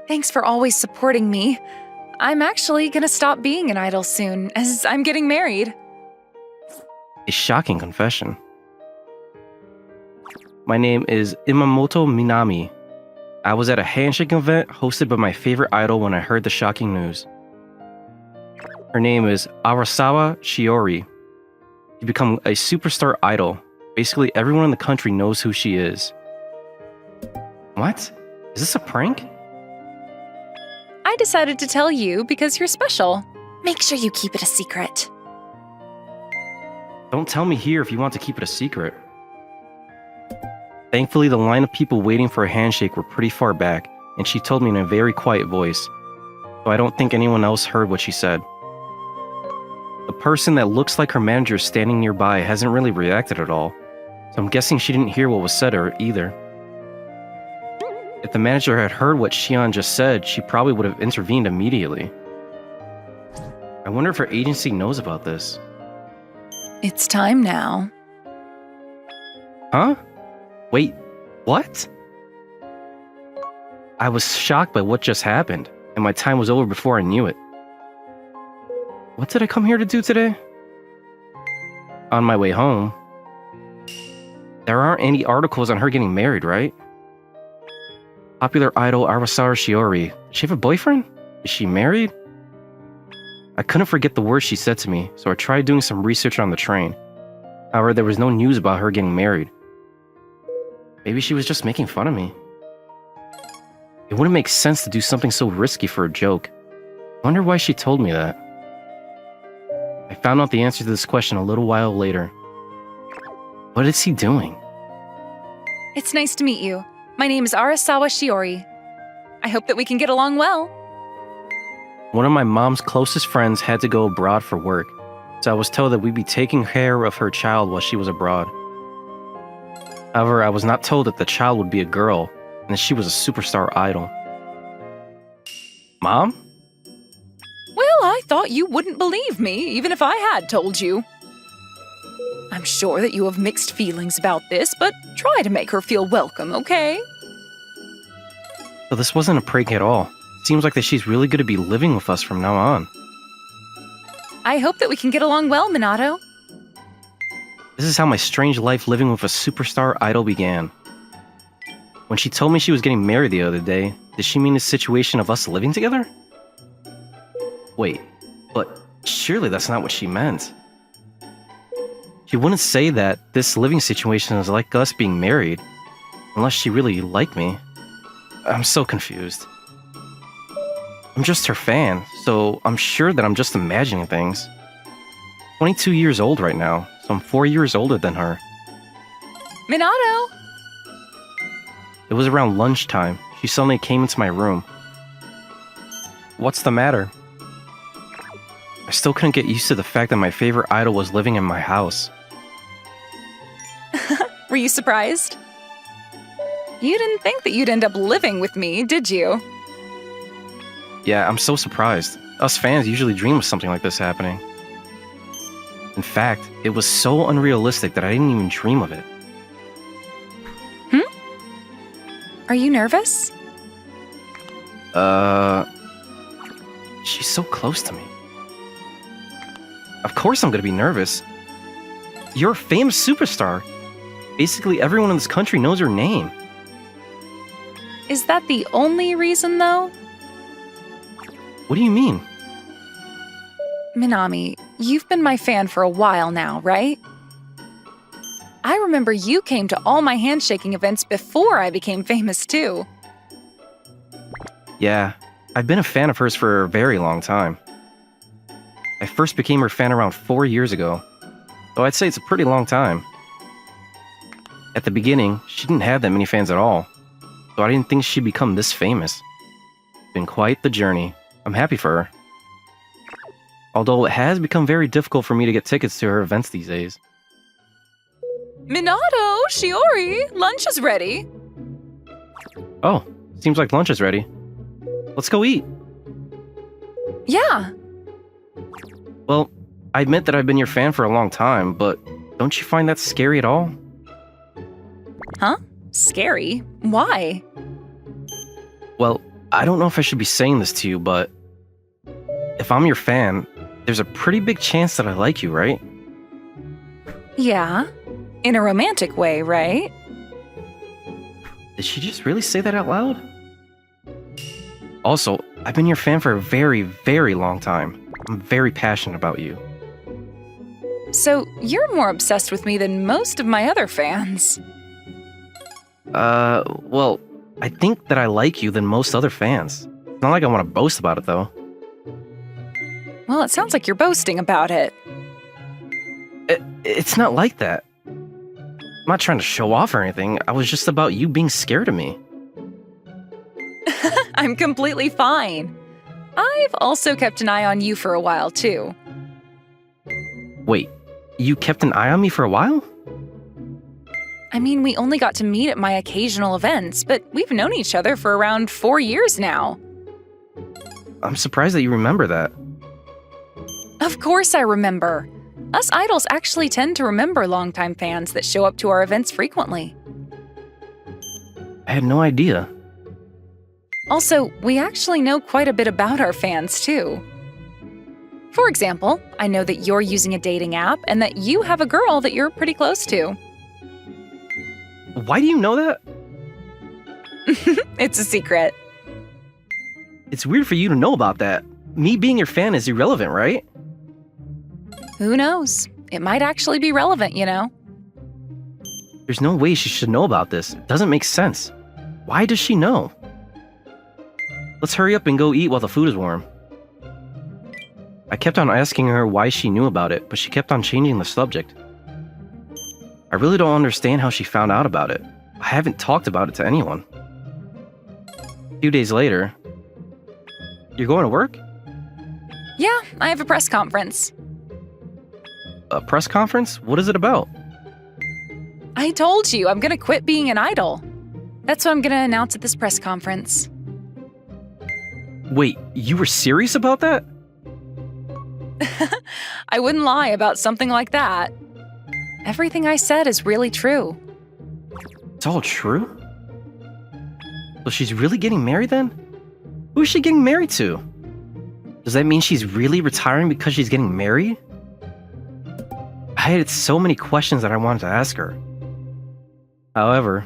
Thanks for always supporting me. I'm actually gonna stop being an idol soon, as I'm getting married. A shocking confession. My name is Imamoto Minami. I was at a handshake event hosted by my favorite idol when I heard the shocking news. Her name is Arasawa Shiori. She's become a superstar idol. Basically, everyone in the country knows who she is. What? Is this a prank? I decided to tell you because you're special. Make sure you keep it a secret. Don't tell me here if you want to keep it a secret. Thankfully, the line of people waiting for a handshake were pretty far back, and she told me in a very quiet voice, so I don't think anyone else heard what she said. The person that looks like her manager standing nearby hasn't really reacted at all, so I'm guessing she didn't hear what was said or either. If the manager had heard what Shion just said, she probably would have intervened immediately. I wonder if her agency knows about this. It's time now. Huh? Wait, what? I was shocked by what just happened, and my time was over before I knew it. What did I come here to do today? On my way home. There aren't any articles on her getting married, right? Popular idol Arasawa Shiori. Does she have a boyfriend? Is she married? I couldn't forget the words she said to me, so I tried doing some research on the train. However, there was no news about her getting married. Maybe she was just making fun of me. It wouldn't make sense to do something so risky for a joke. I wonder why she told me that. I found out the answer to this question a little while later. What is he doing? It's nice to meet you. My name is Arasawa Shiori. I hope that we can get along well. One of my mom's closest friends had to go abroad for work, so I was told that we'd be taking care of her child while she was abroad. However, I was not told that the child would be a girl, and that she was a superstar idol. Mom? Well, I thought you wouldn't believe me, even if I had told you. I'm sure that you have mixed feelings about this, but try to make her feel welcome, okay? So this wasn't a prank at all. It seems like that she's really going to be living with us from now on. I hope that we can get along well, Minato. This is how my strange life living with a superstar idol began. When she told me she was getting married the other day, did she mean the situation of us living together? Wait, but surely that's not what she meant. She wouldn't say that this living situation is like us being married, unless she really liked me. I'm so confused. I'm just her fan, so I'm sure that I'm just imagining things. 22 years old right now, so I'm 4 years older than her. Minato! It was around lunchtime. She suddenly came into my room. What's the matter? I still couldn't get used to the fact that my favorite idol was living in my house. Were you surprised? You didn't think that you'd end up living with me, did you? Yeah, I'm so surprised. Us fans usually dream of something like this happening. In fact, it was so unrealistic that I didn't even dream of it. Are you nervous? She's so close to me. Of course I'm gonna be nervous. You're a famous superstar. Basically everyone in this country knows her name. Is that the only reason, though? What do you mean? Minami, you've been my fan for a while now, right? I remember you came to all my handshaking events before I became famous, too. Yeah, I've been a fan of hers for a very long time. I first became her fan around 4 years ago, so I'd say it's a pretty long time. At the beginning, she didn't have that many fans at all, so I didn't think she'd become this famous. It's been quite the journey. I'm happy for her. Although it has become very difficult for me to get tickets to her events these days. Minato, Shiori, lunch is ready. Oh, seems like lunch is ready. Let's go eat. Yeah. Well, I admit that I've been your fan for a long time, but don't you find that scary at all? Huh? Scary? Why? Well, I don't know if I should be saying this to you, but if I'm your fan, there's a pretty big chance that I like you, right? Yeah, in a romantic way, right? Did she just really say that out loud? Also, I've been your fan for a very, very long time. I'm very passionate about you. So you're more obsessed with me than most of my other fans. Well, I think that I like you than most other fans. It's not like I want to boast about it, though. Well, it sounds like you're boasting about it. It's not like that. I'm not trying to show off or anything. I was just about you being scared of me. I'm completely fine. I've also kept an eye on you for a while, too. Wait, you kept an eye on me for a while? I mean, we only got to meet at my occasional events, but we've known each other for around 4 years now. I'm surprised that you remember that. Of course I remember. Us idols actually tend to remember longtime fans that show up to our events frequently. I had no idea. Also, we actually know quite a bit about our fans, too. For example, I know that you're using a dating app and that you have a girl that you're pretty close to. Why do you know that? It's a secret. It's weird for you to know about that. Me being your fan is irrelevant, right? Who knows? It might actually be relevant, you know? There's no way she should know about this. It doesn't make sense. Why does she know? Let's hurry up and go eat while the food is warm. I kept on asking her why she knew about it, but she kept on changing the subject. I really don't understand how she found out about it. I haven't talked about it to anyone. A few days later... You're going to work? Yeah, I have a press conference. A press conference? What is it about? I told you, I'm gonna quit being an idol. That's what I'm gonna announce at this press conference. Wait, you were serious about that? I wouldn't lie about something like that. Everything I said is really true. It's all true? So she's really getting married then? Who is she getting married to? Does that mean she's really retiring because she's getting married? I had so many questions that I wanted to ask her. However,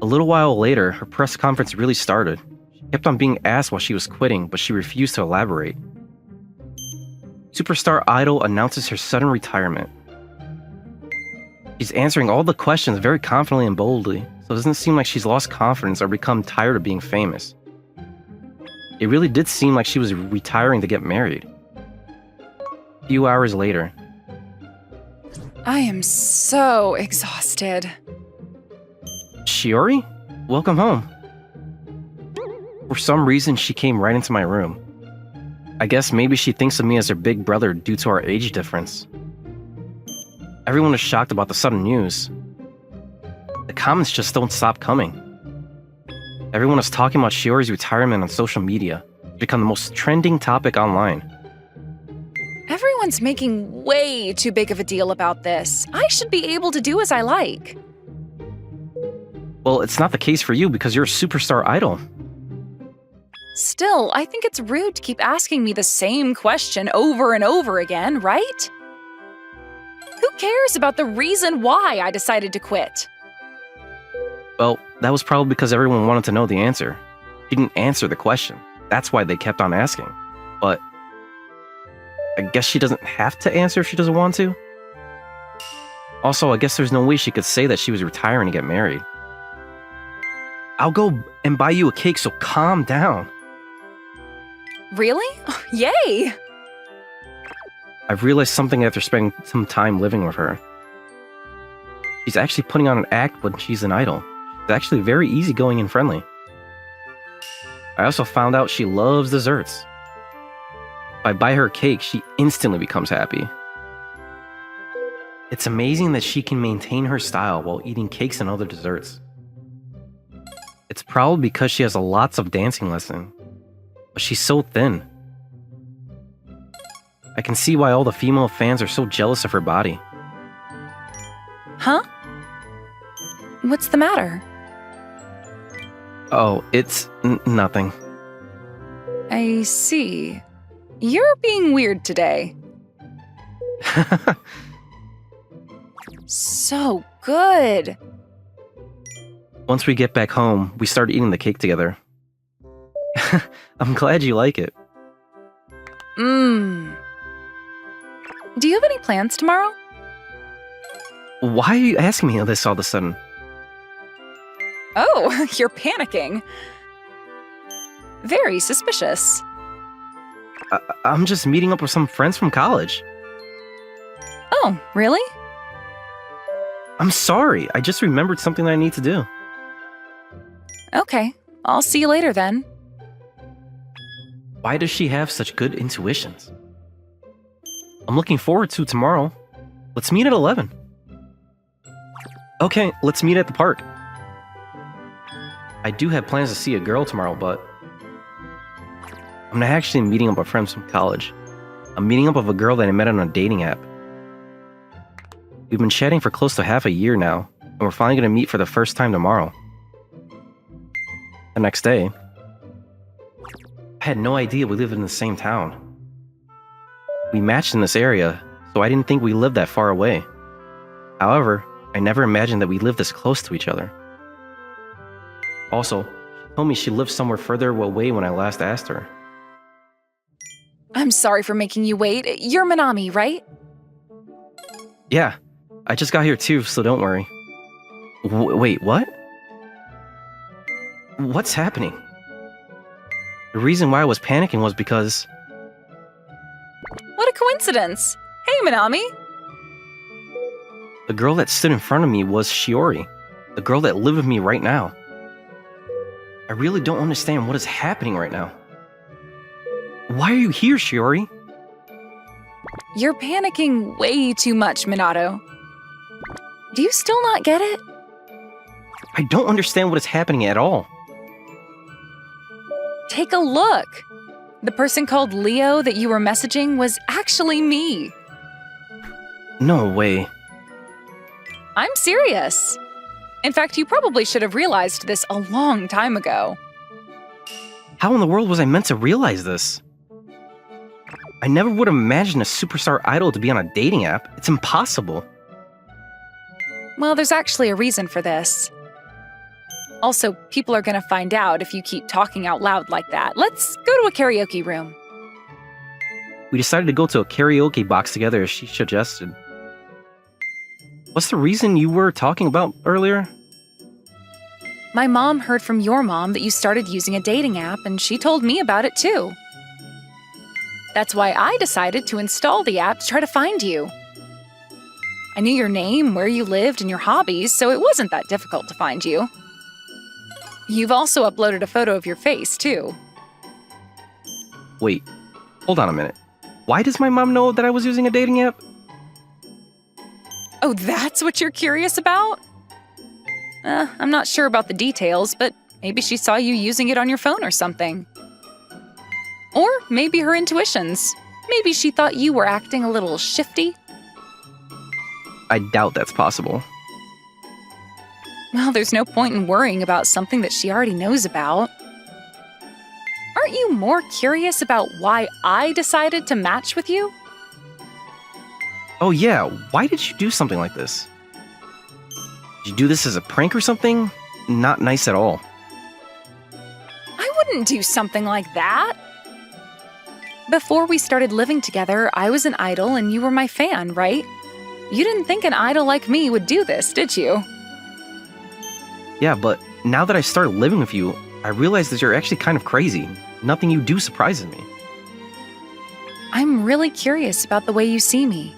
a little while later, her press conference really started. She kept on being asked why she was quitting, but she refused to elaborate. Superstar Idol announces her sudden retirement. She's answering all the questions very confidently and boldly, so it doesn't seem like she's lost confidence or become tired of being famous. It really did seem like she was retiring to get married. A few hours later. I am so exhausted. Shiori? Welcome home. For some reason, she came right into my room. I guess maybe she thinks of me as her big brother due to our age difference. Everyone is shocked about the sudden news. The comments just don't stop coming. Everyone is talking about Shiori's retirement on social media. It's become the most trending topic online. Everyone's making way too big of a deal about this. I should be able to do as I like. Well, it's not the case for you because you're a superstar idol. Still, I think it's rude to keep asking me the same question over and over again, right? Who cares about the reason why I decided to quit? Well, that was probably because everyone wanted to know the answer. She didn't answer the question. That's why they kept on asking. But I guess she doesn't have to answer if she doesn't want to. Also, I guess there's no way she could say that she was retiring to get married. I'll go and buy you a cake, so calm down. Really? Yay! I've realized something after spending some time living with her. She's actually putting on an act when she's an idol. She's actually very easygoing and friendly. I also found out she loves desserts. If I buy her a cake, she instantly becomes happy. It's amazing that she can maintain her style while eating cakes and other desserts. It's probably because she has lots of dancing lessons, but she's so thin. I can see why all the female fans are so jealous of her body. Huh? What's the matter? Oh, it's nothing. I see. You're being weird today. So good. Once we get back home, we start eating the cake together. I'm glad you like it. Mmm. Do you have any plans tomorrow? Why are you asking me this all of a sudden? Oh, you're panicking. Very suspicious. I'm just meeting up with some friends from college. Oh, really? I'm sorry, I just remembered something that I need to do. Okay, I'll see you later then. Why does she have such good intuitions? I'm looking forward to tomorrow. Let's meet at 11. Okay, let's meet at the park. I do have plans to see a girl tomorrow, but I'm not actually meeting up with friends from college. I'm meeting up with a girl that I met on a dating app. We've been chatting for close to half a year now, and we're finally going to meet for the first time tomorrow. The next day, I had no idea we lived in the same town. We matched in this area, so I didn't think we lived that far away. However, I never imagined that we lived this close to each other. Also, she told me she lived somewhere further away when I last asked her. I'm sorry for making you wait. You're Minami, right? Yeah, I just got here too, so don't worry. Wait, what? What's happening? The reason why I was panicking was because... What a coincidence. Hey, Minami. the girl that stood in front of me was Shiori, the girl that lived with me right now. I really don't understand what is happening right now. Why are you here, Shiori? You're panicking way too much, Minato. Do you still not get it? I don't understand what is happening at all. Take a look. The person called Leo that you were messaging was actually me. No way. I'm serious. In fact, you probably should have realized this a long time ago. How in the world was I meant to realize this? I never would have imagined a superstar idol to be on a dating app. It's impossible. Well, there's actually a reason for this. Also, people are going to find out if you keep talking out loud like that. Let's go to a karaoke room. We decided to go to a karaoke box together as she suggested. What's the reason you were talking about earlier? My mom heard from your mom that you started using a dating app, and she told me about it too. That's why I decided to install the app to try to find you. I knew your name, where you lived, and your hobbies, so it wasn't that difficult to find you. You've also uploaded a photo of your face, too. Wait, hold on a minute. Why does my mom know that I was using a dating app? Oh, that's what you're curious about? I'm not sure about the details, but maybe she saw you using it on your phone or something. Or maybe her intuitions. Maybe she thought you were acting a little shifty. I doubt that's possible. Well, there's no point in worrying about something that she already knows about. Aren't you more curious about why I decided to match with you? Oh yeah, why did you do something like this? Did you do this as a prank or something? Not nice at all. I wouldn't do something like that. Before we started living together, I was an idol and you were my fan, right? You didn't think an idol like me would do this, did you? Yeah, but now that I started living with you, I realize that you're actually kind of crazy. Nothing you do surprises me. I'm really curious about the way you see me.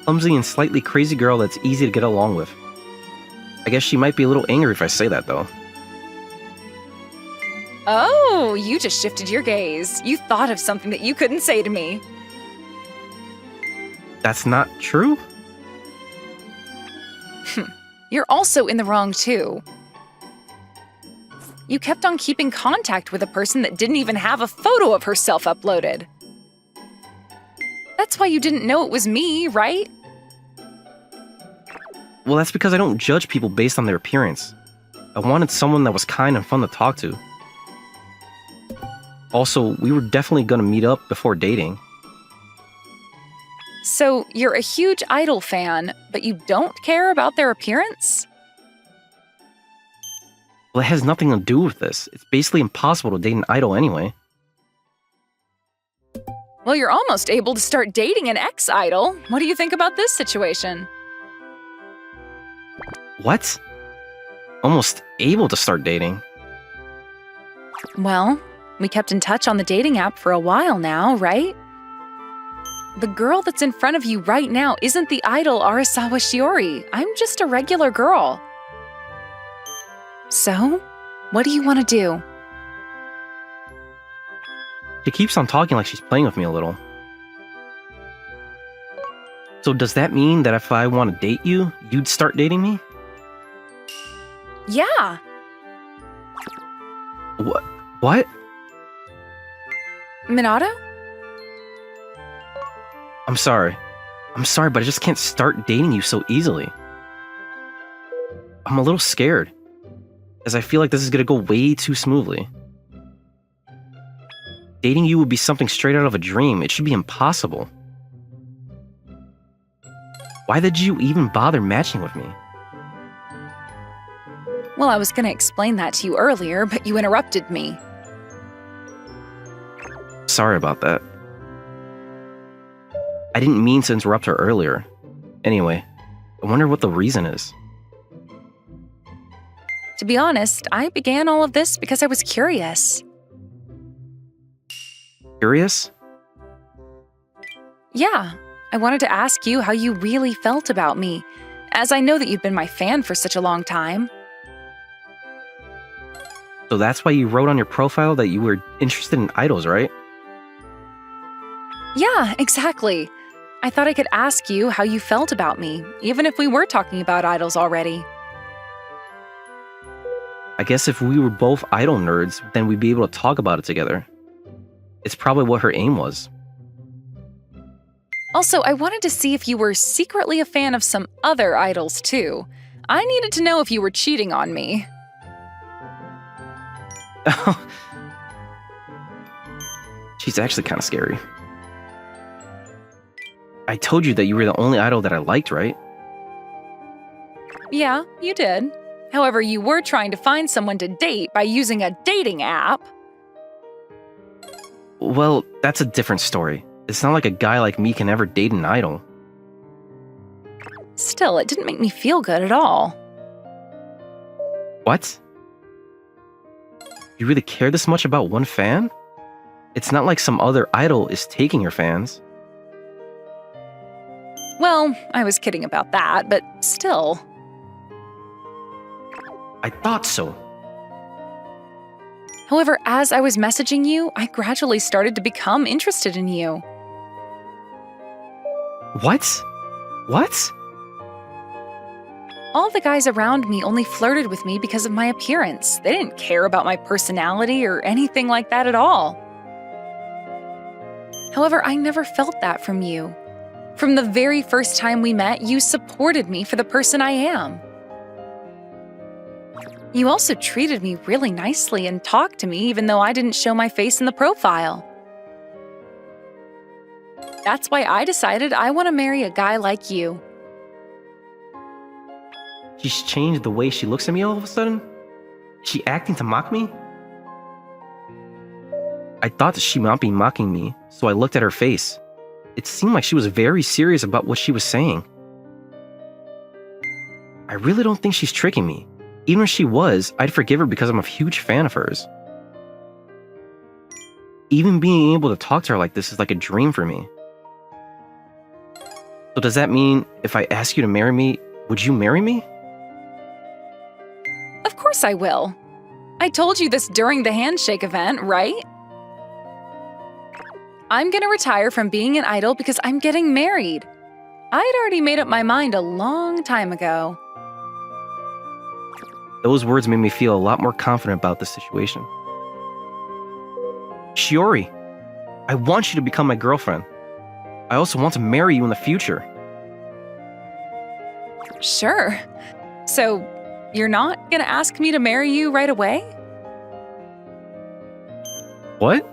Clumsy and slightly crazy girl that's easy to get along with. I guess she might be a little angry if I say that, though. Oh, you just shifted your gaze. You thought of something that you couldn't say to me. That's not true? You're also in the wrong, too. You kept on keeping contact with a person that didn't even have a photo of herself uploaded. That's why you didn't know it was me, right? Well, that's because I don't judge people based on their appearance. I wanted someone that was kind and fun to talk to. Also, we were definitely gonna meet up before dating. So you're a huge idol fan, but you don't care about their appearance? Well, it has nothing to do with this. It's basically impossible to date an idol anyway. Well, you're almost able to start dating an ex-idol. What do you think about this situation? What? Almost able to start dating? Well, we kept in touch on the dating app for a while now, right? The girl that's in front of you right now isn't the idol Arasawa Shiori. I'm just a regular girl. So, what do you want to do? She keeps on talking like she's playing with me a little. So does that mean that if I want to date you, you'd start dating me? Yeah. What? Minato? I'm sorry, but I just can't start dating you so easily. I'm a little scared, as I feel like this is gonna go way too smoothly. Dating you would be something straight out of a dream. It should be impossible. Why did you even bother matching with me? Well, I was going to explain that to you earlier, but you interrupted me. Sorry about that. I didn't mean to interrupt her earlier. Anyway, I wonder what the reason is. To be honest, I began all of this because I was curious. Curious? Yeah, I wanted to ask you how you really felt about me, as I know that you've been my fan for such a long time. So that's why you wrote on your profile that you were interested in idols, right? Yeah, exactly. I thought I could ask you how you felt about me, even if we were talking about idols already. I guess if we were both idol nerds, then we'd be able to talk about it together. It's probably what her aim was. Also, I wanted to see if you were secretly a fan of some other idols too. I needed to know if you were cheating on me. She's actually kind of scary. I told you that you were the only idol that I liked, right? Yeah, you did. However, you were trying to find someone to date by using a dating app. Well, that's a different story. It's not like a guy like me can ever date an idol. Still, it didn't make me feel good at all. What? You really care this much about one fan? It's not like some other idol is taking your fans. Well, I was kidding about that, but still. I thought so. However, as I was messaging you, I gradually started to become interested in you. What? What? All the guys around me only flirted with me because of my appearance. They didn't care about my personality or anything like that at all. However, I never felt that from you. From the very first time we met, you supported me for the person I am. You also treated me really nicely and talked to me even though I didn't show my face in the profile. That's why I decided I want to marry a guy like you. She's changed the way she looks at me all of a sudden? Is she acting to mock me? I thought that she might be mocking me, so I looked at her face. It seemed like she was very serious about what she was saying. I really don't think she's tricking me. Even if she was, I'd forgive her because I'm a huge fan of hers. Even being able to talk to her like this is like a dream for me. So does that mean if I ask you to marry me, would you marry me? Of course I will. I told you this during the handshake event, right? I'm gonna retire from being an idol because I'm getting married. I'd already made up my mind a long time ago. Those words made me feel a lot more confident about this situation. Shiori, I want you to become my girlfriend. I also want to marry you in the future. Sure. So, You're not gonna ask me to marry you right away? What?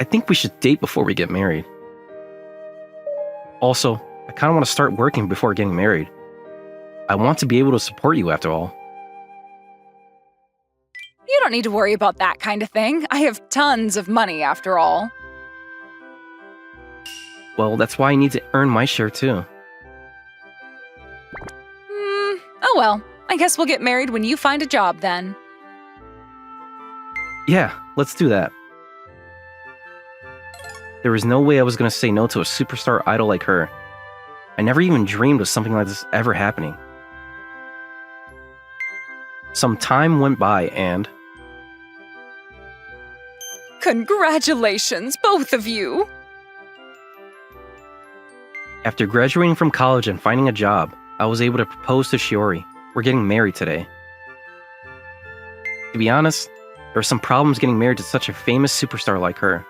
I think we should date before we get married. Also, I kind of want to start working before getting married. I want to be able to support you after all. You don't need to worry about that kind of thing. I have tons of money after all. Well, that's why I need to earn my share too. Oh well, I guess we'll get married when you find a job then. Yeah, let's do that. There was no way I was going to say no to a superstar idol like her. I never even dreamed of something like this ever happening. Some time went by and... Congratulations, both of you! After graduating from college and finding a job, I was able to propose to Shiori. We're getting married today. To be honest, there are some problems getting married to such a famous superstar like her.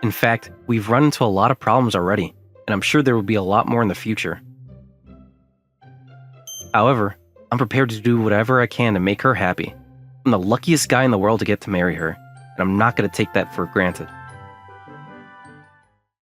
In fact, we've run into a lot of problems already, and I'm sure there will be a lot more in the future. However, I'm prepared to do whatever I can to make her happy. I'm the luckiest guy in the world to get to marry her, and I'm not going to take that for granted.